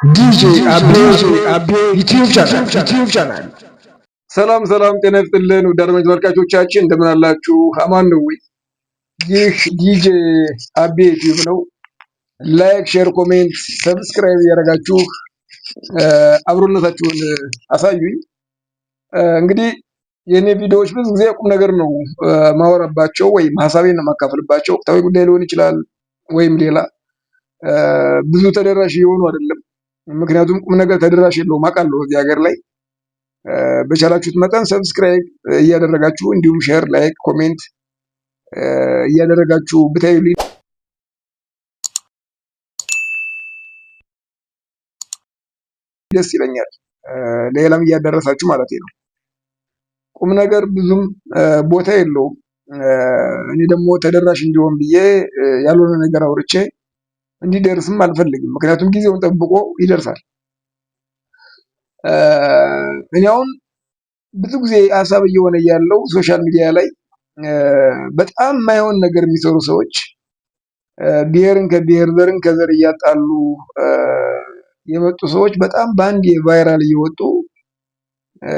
ዲጄ አቤ ዩቲዩብ ቻናል። ሰላም ጤና ይስጥልን ውድ አድማጭ ተመልካቾቻችን እንደምን አላችሁ? አማን ነው ወይ? ይህ ዲጄ አቤ ዩቲዩብ ነው። ላይክ፣ ሼር፣ ኮሜንት፣ ሰብስክራይብ እያደረጋችሁ አብሮነታችሁን አሳዩኝ። እንግዲህ የኔ ቪዲዮዎች ብዙ ጊዜ ቁም ነገር ነው ማወራባቸው ወይም ሀሳቤን ነው ማካፈልባቸው። ወቅታዊ ጉዳይ ሊሆን ይችላል ወይም ሌላ ብዙ ተደራሽ የሆኑ አይደለም። ምክንያቱም ቁም ነገር ተደራሽ የለውም አውቃለሁ። እዚህ ሀገር ላይ በቻላችሁት መጠን ሰብስክራይብ እያደረጋችሁ እንዲሁም ሼር፣ ላይክ፣ ኮሜንት እያደረጋችሁ ብታዩልኝ ደስ ይለኛል። ሌላም እያደረሳችሁ ማለት ነው። ቁም ነገር ብዙም ቦታ የለውም። እኔ ደግሞ ተደራሽ እንዲሆን ብዬ ያልሆነ ነገር አውርቼ እንዲደርስም አልፈልግም። ምክንያቱም ጊዜውን ጠብቆ ይደርሳል። እኔ አሁን ብዙ ጊዜ ሀሳብ እየሆነ ያለው ሶሻል ሚዲያ ላይ በጣም የማይሆን ነገር የሚሰሩ ሰዎች ብሔርን ከብሔር ዘርን ከዘር እያጣሉ የመጡ ሰዎች በጣም በአንድ ቫይራል እየወጡ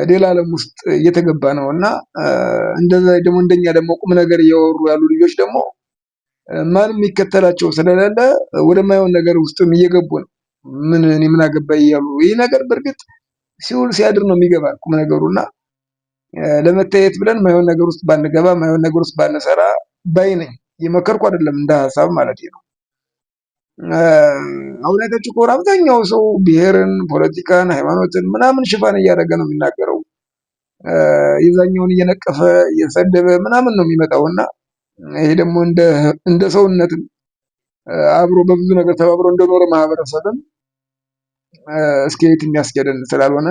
ሌላ ዓለም ውስጥ እየተገባ ነው እና እንደዛ ደግሞ እንደኛ ደግሞ ቁም ነገር እያወሩ ያሉ ልጆች ደግሞ ማንም የሚከተላቸው ስለሌለ ወደማይሆን ነገር ውስጥም እየገቡ ነው። እኔ ምን አገባኝ እያሉ ይህ ነገር በእርግጥ ሲውል ሲያድር ነው የሚገባ ቁም ነገሩና ለመታየት ብለን ማይሆን ነገር ውስጥ ባንገባ ማይሆን ነገር ውስጥ ባንሰራ ባይ ነኝ። የመከርኩ አይደለም እንደ ሀሳብ ማለት ነው። አሁን አይታችሁ ከሆነ አብዛኛው ሰው ብሔርን፣ ፖለቲካን፣ ሃይማኖትን ምናምን ሽፋን እያደረገ ነው የሚናገረው። የዛኛውን እየነቀፈ እየሰደበ ምናምን ነው የሚመጣውና ይሄ ደግሞ እንደ ሰውነትም አብሮ በብዙ ነገር ተባብሮ እንደኖረ ማህበረሰብም እስከ የት የሚያስኬደን ስላልሆነ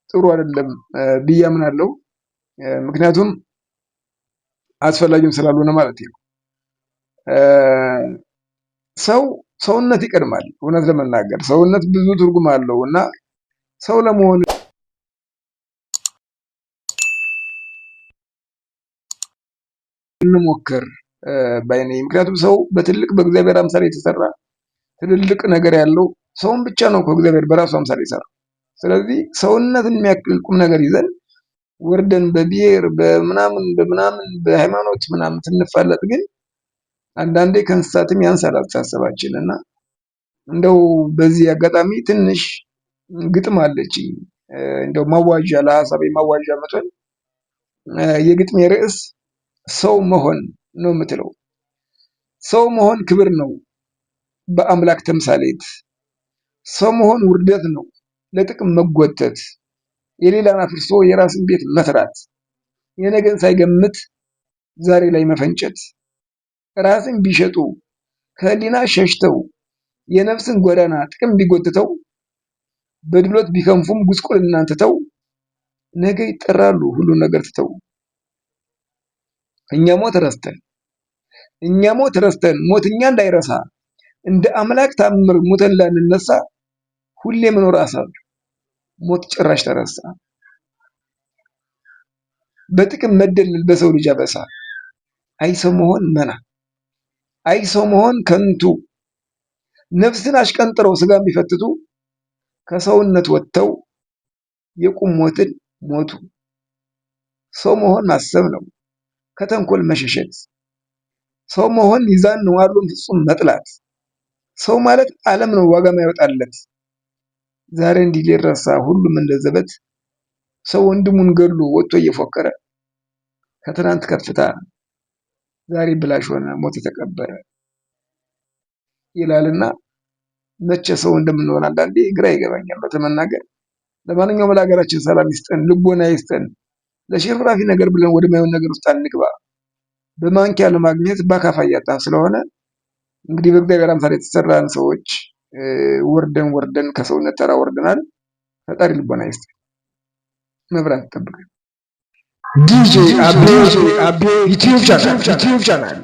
ጥሩ አይደለም ብዬ አምናለሁ። ምክንያቱም አስፈላጊም ስላልሆነ ማለት ነው። ሰውነት ይቀድማል። እውነት ለመናገር ሰውነት ብዙ ትርጉም አለው እና ሰው ለመሆን እንሞክር ባይ ነኝ። ምክንያቱም ሰው በትልቅ በእግዚአብሔር አምሳል የተሰራ ትልልቅ ነገር ያለው ሰውን ብቻ ነው ከእግዚአብሔር በራሱ አምሳል የሰራው። ስለዚህ ሰውነትን የሚያክል ቁም ነገር ይዘን ወርደን በብሔር በምናምን በሃይማኖት ምናምን ስንፋለጥ ግን አንዳንዴ ከእንስሳትም ያንሳል አስተሳሰባችን እና እንደው በዚህ አጋጣሚ ትንሽ ግጥም አለችኝ እንደው ማዋዣ ለሀሳቤ ማዋዣ መጠን የግጥሜ ርዕስ ሰው መሆን ነው የምትለው። ሰው መሆን ክብር ነው በአምላክ ተምሳሌት። ሰው መሆን ውርደት ነው ለጥቅም መጎተት። የሌላን አፍርሶ የራስን ቤት መስራት። የነገን ሳይገምት ዛሬ ላይ መፈንጨት። ራስን ቢሸጡ ከህሊና ሸሽተው የነፍስን ጎዳና ጥቅም ቢጎትተው በድሎት ቢከንፉም ጉስቁልናን ትተው ነገ ይጠራሉ ሁሉን ነገር ትተው። እኛ ሞት ረስተን ሞት እኛ እንዳይረሳ እንደ አምላክ ታምር ሞተን ላንነሳ ሁሌ መኖር አሳብ ሞት ጭራሽ ተረሳ። በጥቅም መደለል በሰው ልጅ አበሳ። አይ ሰው መሆን መና አይ ሰው መሆን ከንቱ ነፍስን አሽቀንጥረው ስጋን ቢፈትቱ ከሰውነት ወጥተው የቁም ሞትን ሞቱ። ሰው መሆን ማሰብ ነው ከተንኮል መሸሸት። ሰው መሆን ሚዛን ነው አሉን ፍጹም መጥላት። ሰው ማለት ዓለም ነው ዋጋ ማይወጣለት። ዛሬ እንዲህ ሊረሳ ሁሉም እንደዘበት ሰው ወንድሙን ገድሎ ወጥቶ እየፎከረ ከትናንት ከፍታ ዛሬ ብላሽ ሆነ ሞት ተቀበረ ይላልና መቼ ሰው እንደምንሆን አንዳንዴ ግራ ይገባኛል ለመናገር። ለማንኛውም ለሀገራችን ሰላም ይስጠን፣ ልቦና ይስጠን። ለሽርፍራፊ ነገር ብለን ወደማይሆን ነገር ውስጥ አንግባ። በማንኪያ ለማግኘት በአካፋ እያጣን ስለሆነ እንግዲህ በእግዚአብሔር አምሳል የተሰራን ሰዎች ወርደን ከሰውነት ተራ ወርደናል። ፈጣሪ ልቦና ይስጠን፣ መብራት ይጠብቀን። ዲጄ አቤ ዩቲዩብ ቻናል